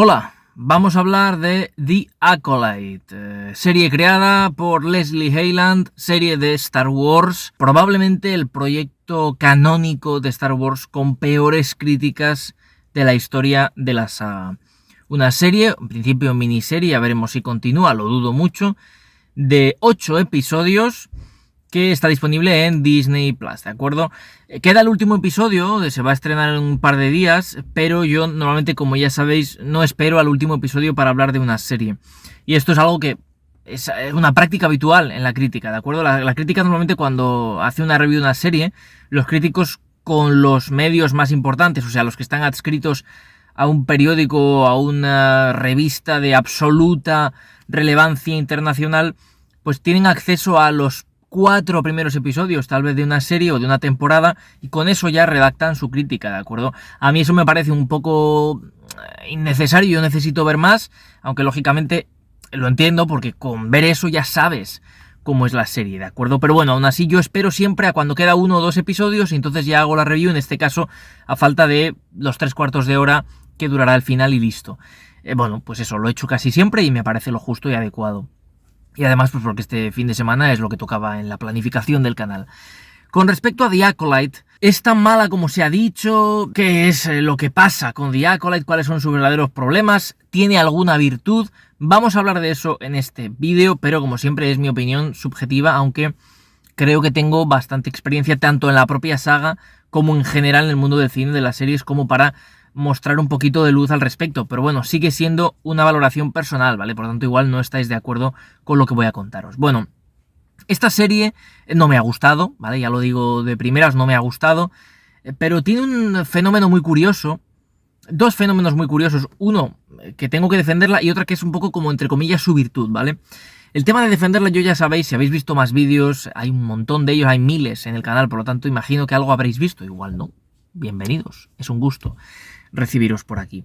Hola, vamos a hablar de The Acolyte, serie creada por Leslie Heiland, serie de Star Wars, probablemente el proyecto canónico de Star Wars con peores críticas de la historia de la saga. Una serie, en principio miniserie, ya veremos si continúa, lo dudo mucho, de 8 episodios que está disponible en Disney Plus, ¿de acuerdo? Queda el último episodio, se va a estrenar en un par de días, pero yo normalmente, como ya sabéis, no espero al último episodio para hablar de una serie. Y esto es algo que es una práctica habitual en la crítica, ¿de acuerdo? La crítica normalmente cuando hace una review de una serie, los críticos con los medios más importantes, o sea, los que están adscritos a un periódico o a una revista de absoluta relevancia internacional, pues tienen acceso a los 4 primeros episodios, tal vez de una serie o de una temporada, y con eso ya redactan su crítica, ¿de acuerdo? A mí eso me parece un poco innecesario, yo necesito ver más, aunque lógicamente lo entiendo, porque con ver eso ya sabes cómo es la serie, ¿de acuerdo? Pero bueno, aún así yo espero siempre a cuando queda 1 o 2 episodios, y entonces ya hago la review, en este caso a falta de los 3/4 de hora que durará el final y listo. Bueno, pues eso, lo he hecho casi siempre y me parece lo justo y adecuado. Y además, pues porque este fin de semana es lo que tocaba en la planificación del canal. Con respecto a The Acolyte, ¿es tan mala como se ha dicho? ¿Qué es lo que pasa con The Acolyte? ¿Cuáles son sus verdaderos problemas? ¿Tiene alguna virtud? Vamos a hablar de eso en este vídeo, pero como siempre es mi opinión subjetiva, aunque creo que tengo bastante experiencia tanto en la propia saga como en general en el mundo del cine, de las series, como para mostrar un poquito de luz al respecto, pero bueno, sigue siendo una valoración personal, ¿vale? Por lo tanto, igual no estáis de acuerdo con lo que voy a contaros. Bueno, esta serie no me ha gustado, ¿vale? Ya lo digo de primeras, no me ha gustado, pero tiene un fenómeno muy curioso, 2 fenómenos muy curiosos, uno que tengo que defenderla y otra que es un poco como entre comillas su virtud, ¿vale? El tema de defenderla, yo ya sabéis, si habéis visto más vídeos, hay un montón de ellos, hay miles en el canal, por lo tanto imagino que algo habréis visto, igual no. Bienvenidos, es un gusto recibiros por aquí.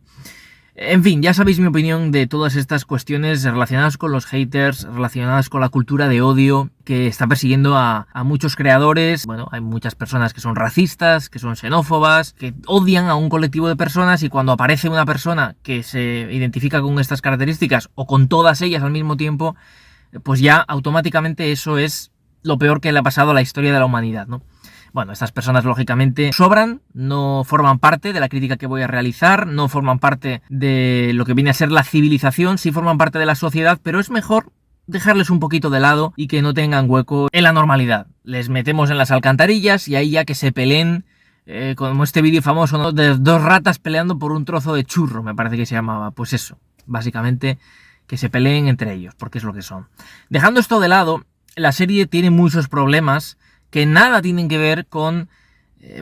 En fin, ya sabéis mi opinión de todas estas cuestiones relacionadas con los haters, relacionadas con la cultura de odio que está persiguiendo a muchos creadores. Bueno, hay muchas personas que son racistas, que son xenófobas, que odian a un colectivo de personas, y cuando aparece una persona que se identifica con estas características o con todas ellas al mismo tiempo, pues ya automáticamente eso es lo peor que le ha pasado a la historia de la humanidad, ¿no? Bueno, estas personas lógicamente sobran, no forman parte de la crítica que voy a realizar, no forman parte de lo que viene a ser la civilización, sí forman parte de la sociedad, pero es mejor dejarles un poquito de lado y que no tengan hueco en la normalidad. Les metemos en las alcantarillas y ahí ya que se peleen, como este vídeo famoso, ¿no? De 2 ratas peleando por un trozo de churro, me parece que se llamaba. Pues eso, básicamente que se peleen entre ellos, porque es lo que son. Dejando esto de lado, la serie tiene muchos problemas que nada tienen que ver con,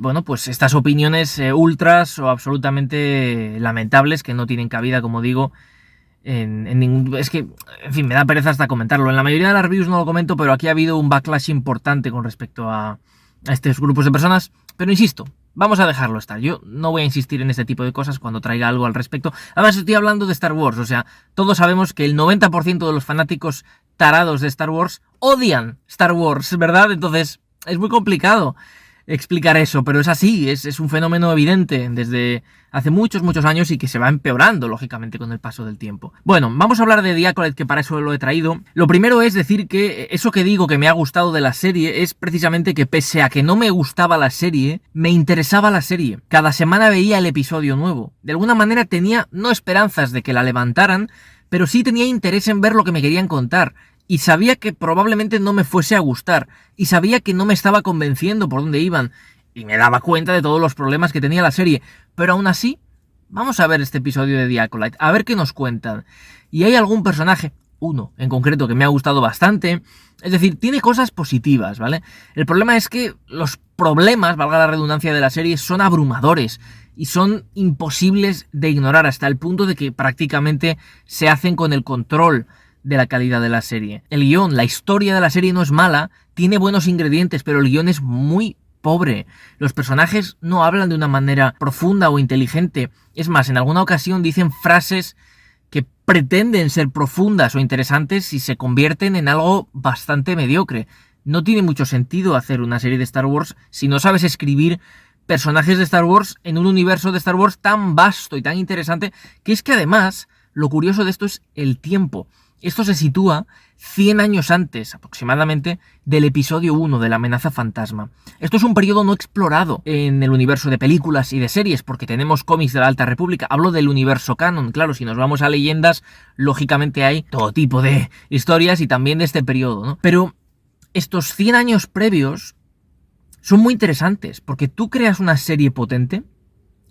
bueno, pues estas opiniones ultras o absolutamente lamentables que no tienen cabida, como digo, en ningún... Es que, en fin, me da pereza hasta comentarlo. En la mayoría de las reviews no lo comento, pero aquí ha habido un backlash importante con respecto a estos grupos de personas. Pero insisto, vamos a dejarlo estar. Yo no voy a insistir en este tipo de cosas cuando traiga algo al respecto. Además, estoy hablando de Star Wars, o sea, todos sabemos que el 90% de los fanáticos tarados de Star Wars odian Star Wars, ¿verdad? Entonces es muy complicado explicar eso, pero es así, es un fenómeno evidente desde hace muchos años y que se va empeorando, lógicamente, con el paso del tiempo. Bueno, vamos a hablar de The Acolyte, que para eso lo he traído. Lo primero es decir que eso que digo que me ha gustado de la serie es precisamente que, pese a que no me gustaba la serie, me interesaba la serie. Cada semana veía el episodio nuevo. De alguna manera tenía, no esperanzas de que la levantaran, pero sí tenía interés en ver lo que me querían contar. Y sabía que probablemente no me fuese a gustar, y sabía que no me estaba convenciendo por dónde iban, y me daba cuenta de todos los problemas que tenía la serie, pero aún así, vamos a ver este episodio de The Acolyte, a ver qué nos cuentan. Y hay algún personaje, uno en concreto, que me ha gustado bastante, es decir, tiene cosas positivas, ¿vale? El problema es que los problemas, valga la redundancia, de la serie son abrumadores, y son imposibles de ignorar, hasta el punto de que prácticamente se hacen con el control de la calidad de la serie. El guión, la historia de la serie no es mala, tiene buenos ingredientes, pero el guión es muy pobre. Los personajes no hablan de una manera profunda o inteligente. Es más, en alguna ocasión dicen frases que pretenden ser profundas o interesantes y se convierten en algo bastante mediocre. No tiene mucho sentido hacer una serie de Star Wars si no sabes escribir personajes de Star Wars en un universo de Star Wars tan vasto y tan interesante, que es que además, lo curioso de esto es el tiempo. Esto se sitúa 100 años antes, aproximadamente, del episodio 1 de la amenaza fantasma. Esto es un periodo no explorado en el universo de películas y de series, porque tenemos cómics de la Alta República. Hablo del universo canon, claro, si nos vamos a leyendas, lógicamente hay todo tipo de historias y también de este periodo, ¿no? Pero estos 100 años previos son muy interesantes, porque tú creas una serie potente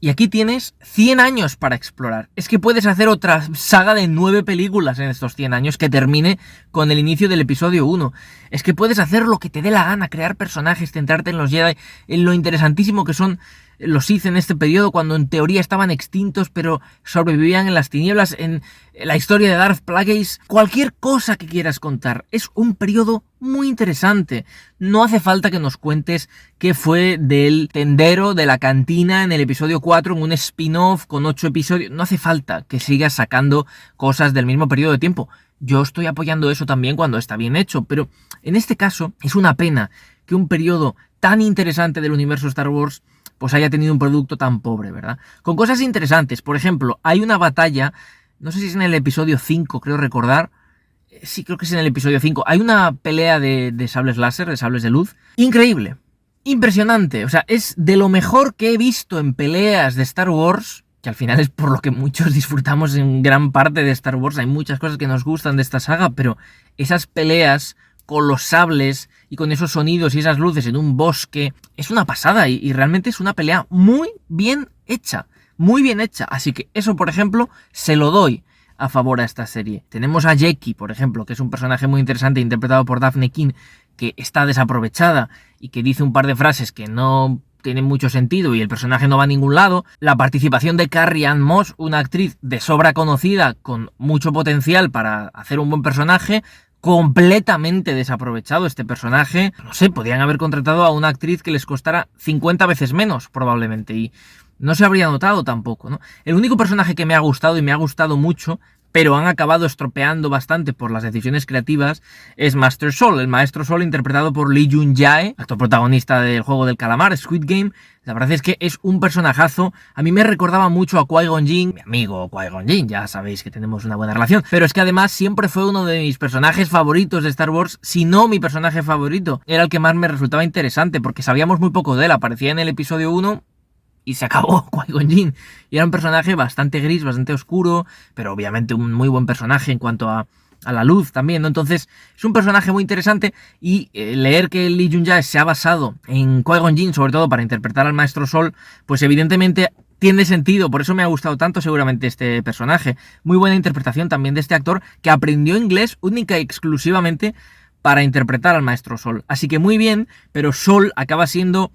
y aquí tienes 100 años para explorar. Es que puedes hacer otra saga de 9 películas en estos 100 años que termine con el inicio del episodio 1. Es que puedes hacer lo que te dé la gana, crear personajes, centrarte en los Jedi, en lo interesantísimo que son los Sith en este periodo, cuando en teoría estaban extintos, pero sobrevivían en las tinieblas, en la historia de Darth Plagueis, cualquier cosa que quieras contar. Es un periodo muy interesante. No hace falta que nos cuentes qué fue del tendero de la cantina en el episodio 4, en un spin-off con 8 episodios. No hace falta que sigas sacando cosas del mismo periodo de tiempo. Yo estoy apoyando eso también cuando está bien hecho, pero en este caso es una pena que un periodo tan interesante del universo Star Wars pues haya tenido un producto tan pobre, ¿verdad? Con cosas interesantes, por ejemplo, hay una batalla, no sé si es en el episodio 5, creo recordar, sí, creo que es en el episodio 5, hay una pelea de sables láser, de sables de luz, increíble, impresionante, o sea, es de lo mejor que he visto en peleas de Star Wars, que al final es por lo que muchos disfrutamos en gran parte de Star Wars, hay muchas cosas que nos gustan de esta saga, pero esas peleas con los sables y con esos sonidos y esas luces en un bosque, es una pasada y realmente es una pelea muy bien hecha, así que eso, por ejemplo, se lo doy a favor a esta serie. Tenemos a Jackie, por ejemplo, que es un personaje muy interesante interpretado por Daphne King, que está desaprovechada y que dice un par de frases que no tienen mucho sentido y el personaje no va a ningún lado. La participación de Carrie Ann Moss, una actriz de sobra conocida con mucho potencial para hacer un buen personaje, completamente desaprovechado este personaje. No sé, podrían haber contratado a una actriz que les costara 50 veces menos, probablemente, y no se habría notado tampoco, ¿no? El único personaje que me ha gustado, y me ha gustado mucho, pero han acabado estropeando bastante por las decisiones creativas, es Master Sol, el Maestro Sol interpretado por Lee Jun-jae, actor protagonista del juego del calamar, Squid Game. La verdad es que es un personajazo. A mí me recordaba mucho a Qui-Gon Jinn, mi amigo Qui-Gon Jinn, ya sabéis que tenemos una buena relación, pero es que además siempre fue uno de mis personajes favoritos de Star Wars, si no mi personaje favorito. Era el que más me resultaba interesante, porque sabíamos muy poco de él, aparecía en el episodio 1... y se acabó Qui-Gon Jinn. Y era un personaje bastante gris, bastante oscuro, pero obviamente un muy buen personaje en cuanto a la luz también, ¿no? Entonces, es un personaje muy interesante y leer que Lee Jun-jae se ha basado en Qui-Gon Jinn, sobre todo para interpretar al Maestro Sol, pues evidentemente tiene sentido, por eso me ha gustado tanto seguramente este personaje. Muy buena interpretación también de este actor, que aprendió inglés única y exclusivamente para interpretar al Maestro Sol. Así que muy bien, pero Sol acaba siendo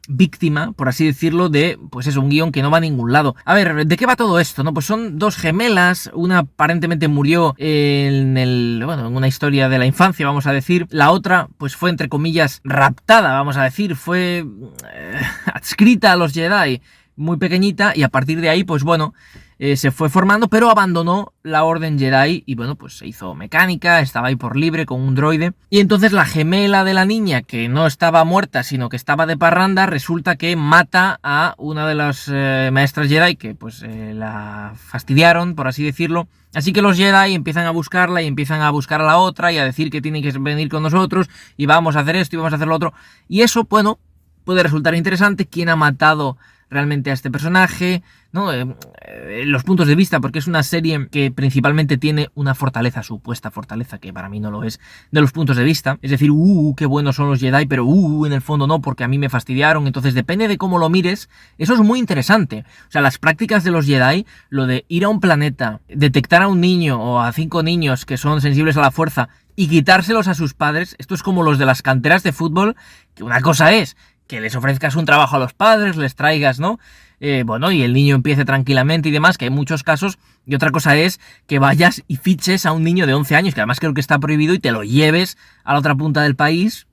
víctima, por así decirlo, de, pues eso, un guión que no va a ningún lado. A ver, ¿de qué va todo esto? ¿No? Pues son dos gemelas, una aparentemente murió en en una historia de la infancia, vamos a decir. La otra, pues fue, entre comillas, raptada, vamos a decir, fue adscrita a los Jedi, muy pequeñita, y a partir de ahí, pues bueno, se fue formando, pero abandonó la Orden Jedi y bueno, pues se hizo mecánica, estaba ahí por libre con un droide. Y entonces la gemela de la niña, que no estaba muerta, sino que estaba de parranda, resulta que mata a una de las maestras Jedi que pues la fastidiaron, por así decirlo. Así que los Jedi empiezan a buscarla y empiezan a buscar a la otra y a decir que tiene que venir con nosotros y vamos a hacer esto y vamos a hacer lo otro. Y eso, bueno, puede resultar interesante. ¿Quién ha matado realmente a este personaje? ¿No? Los puntos de vista, porque es una serie que principalmente tiene una fortaleza, supuesta fortaleza, que para mí no lo es, de los puntos de vista. Es decir, qué buenos son los Jedi, pero en el fondo no, porque a mí me fastidiaron. Entonces depende de cómo lo mires, eso es muy interesante. O sea, las prácticas de los Jedi, lo de ir a un planeta, detectar a un niño o a 5 niños que son sensibles a la fuerza y quitárselos a sus padres, esto es como los de las canteras de fútbol, que una cosa es que les ofrezcas un trabajo a los padres, les traigas, ¿no? Y el niño empiece tranquilamente y demás, que hay muchos casos, y otra cosa es que vayas y fiches a un niño de 11 años, que además creo que está prohibido, y te lo lleves a la otra punta del país.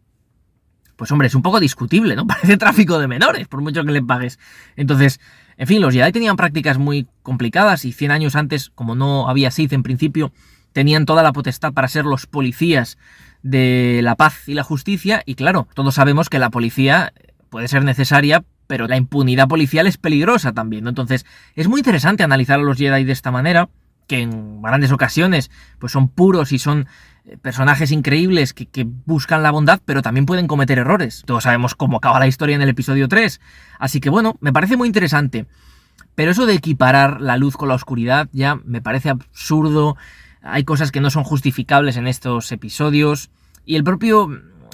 Pues hombre, es un poco discutible, ¿no? Parece tráfico de menores, por mucho que le pagues. Entonces, en fin, los Jedi tenían prácticas muy complicadas, y 100 años antes, como no había Sith en principio, tenían toda la potestad para ser los policías de la paz y la justicia, y claro, todos sabemos que la policía puede ser necesaria pero la impunidad policial es peligrosa también, ¿no? Entonces, es muy interesante analizar a los Jedi de esta manera, que en grandes ocasiones pues son puros y son personajes increíbles que buscan la bondad, pero también pueden cometer errores. Todos sabemos cómo acaba la historia en el episodio 3. Así que bueno, me parece muy interesante. Pero eso de equiparar la luz con la oscuridad ya me parece absurdo. Hay cosas que no son justificables en estos episodios. Y el propio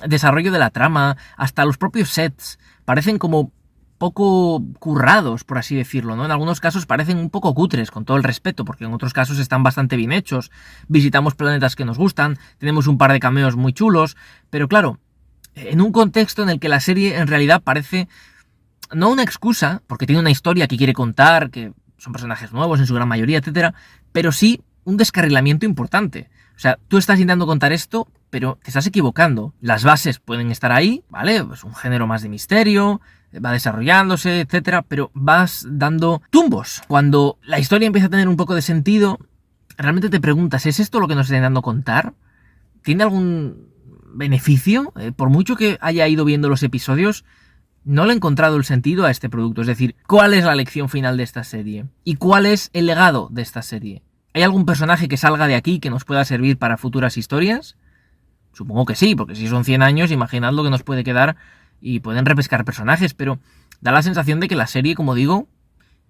desarrollo de la trama, hasta los propios sets, parecen como poco currados, por así decirlo, ¿no? En algunos casos parecen un poco cutres, con todo el respeto, porque en otros casos están bastante bien hechos. Visitamos planetas que nos gustan, tenemos un par de cameos muy chulos, pero claro, en un contexto en el que la serie en realidad parece no una excusa, porque tiene una historia que quiere contar, que son personajes nuevos en su gran mayoría, etcétera, pero sí un descarrilamiento importante. O sea, tú estás intentando contar esto, pero te estás equivocando. Las bases pueden estar ahí, ¿vale? Pues un género más de misterio, va desarrollándose, etcétera, pero vas dando tumbos. Cuando la historia empieza a tener un poco de sentido, realmente te preguntas, ¿es esto lo que nos está intentando contar? ¿Tiene algún beneficio? Por mucho que haya ido viendo los episodios, no le he encontrado el sentido a este producto. Es decir, ¿cuál es la lección final de esta serie? ¿Y cuál es el legado de esta serie? ¿Hay algún personaje que salga de aquí que nos pueda servir para futuras historias? Supongo que sí, porque si son 100 años, imaginad lo que nos puede quedar y pueden repescar personajes, pero da la sensación de que la serie, como digo,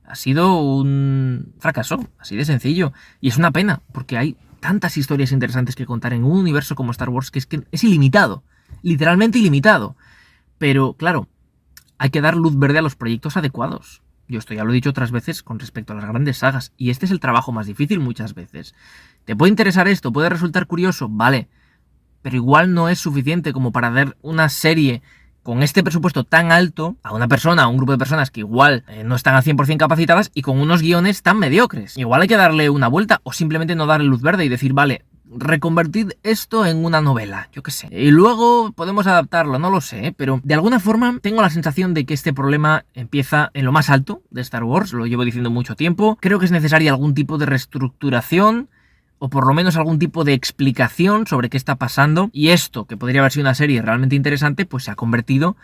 ha sido un fracaso, así de sencillo. Y es una pena, porque hay tantas historias interesantes que contar en un universo como Star Wars que es ilimitado, literalmente ilimitado. Pero, claro, hay que dar luz verde a los proyectos adecuados. Esto ya lo he dicho otras veces con respecto a las grandes sagas, y este es el trabajo más difícil muchas veces. ¿Te puede interesar esto? ¿Puede resultar curioso? Vale, pero igual no es suficiente como para dar una serie con este presupuesto tan alto a una persona, a un grupo de personas que igual no están al 100% capacitadas y con unos guiones tan mediocres. Igual hay que darle una vuelta o simplemente no darle luz verde y decir, vale, reconvertid esto en una novela, yo qué sé. Y luego podemos adaptarlo, no lo sé, pero de alguna forma tengo la sensación de que este problema empieza en lo más alto de Star Wars, lo llevo diciendo mucho tiempo. Creo que es necesaria algún tipo de reestructuración, o por lo menos algún tipo de explicación sobre qué está pasando, y esto, que podría haber sido una serie realmente interesante, pues se ha convertido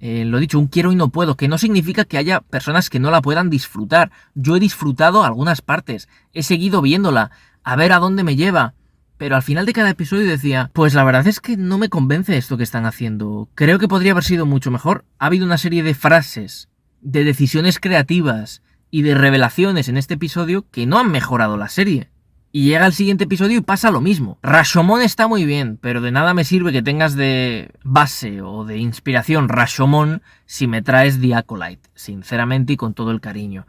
en, lo dicho, un quiero y no puedo, que no significa que haya personas que no la puedan disfrutar. Yo he disfrutado algunas partes, he seguido viéndola, a ver a dónde me lleva, pero al final de cada episodio decía, pues la verdad es que no me convence esto que están haciendo, creo que podría haber sido mucho mejor. Ha habido una serie de frases, de decisiones creativas y de revelaciones en este episodio que no han mejorado la serie. Y llega el siguiente episodio y pasa lo mismo. Rashomon está muy bien, pero de nada me sirve que tengas de base o de inspiración Rashomon si me traes The Acolyte, sinceramente y con todo el cariño.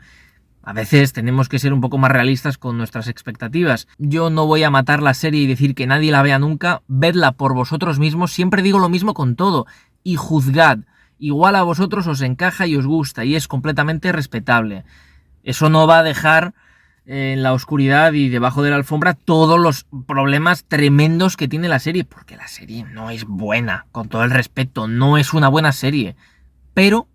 A veces tenemos que ser un poco más realistas con nuestras expectativas. Yo no voy a matar la serie y decir que nadie la vea nunca. Vedla por vosotros mismos. Siempre digo lo mismo con todo. Y juzgad. Igual a vosotros os encaja y os gusta y es completamente respetable. Eso no va a dejar en la oscuridad y debajo de la alfombra todos los problemas tremendos que tiene la serie, porque la serie no es buena, con todo el respeto, no es una buena serie, pero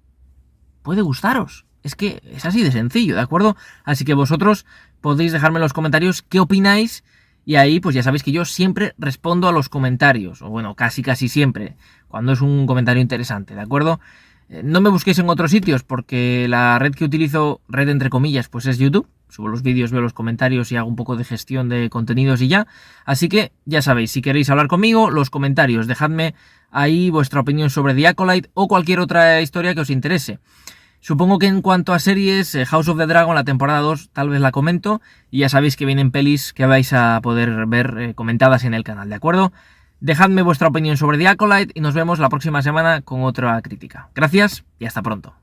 puede gustaros. Es que es así de sencillo, ¿de acuerdo? Así que vosotros podéis dejarme en los comentarios qué opináis, y ahí pues ya sabéis que yo siempre respondo a los comentarios, o bueno, casi siempre, cuando es un comentario interesante, ¿de acuerdo? No me busquéis en otros sitios, porque la red que utilizo, red entre comillas, pues es YouTube. Subo los vídeos, veo los comentarios y hago un poco de gestión de contenidos y ya. Así que ya sabéis, si queréis hablar conmigo, los comentarios, dejadme ahí vuestra opinión sobre The Acolyte o cualquier otra historia que os interese. Supongo que en cuanto a series, House of the Dragon, la temporada 2, tal vez la comento, y ya sabéis que vienen pelis que vais a poder ver comentadas en el canal, ¿de acuerdo? Dejadme vuestra opinión sobre The Acolyte y nos vemos la próxima semana con otra crítica. Gracias y hasta pronto.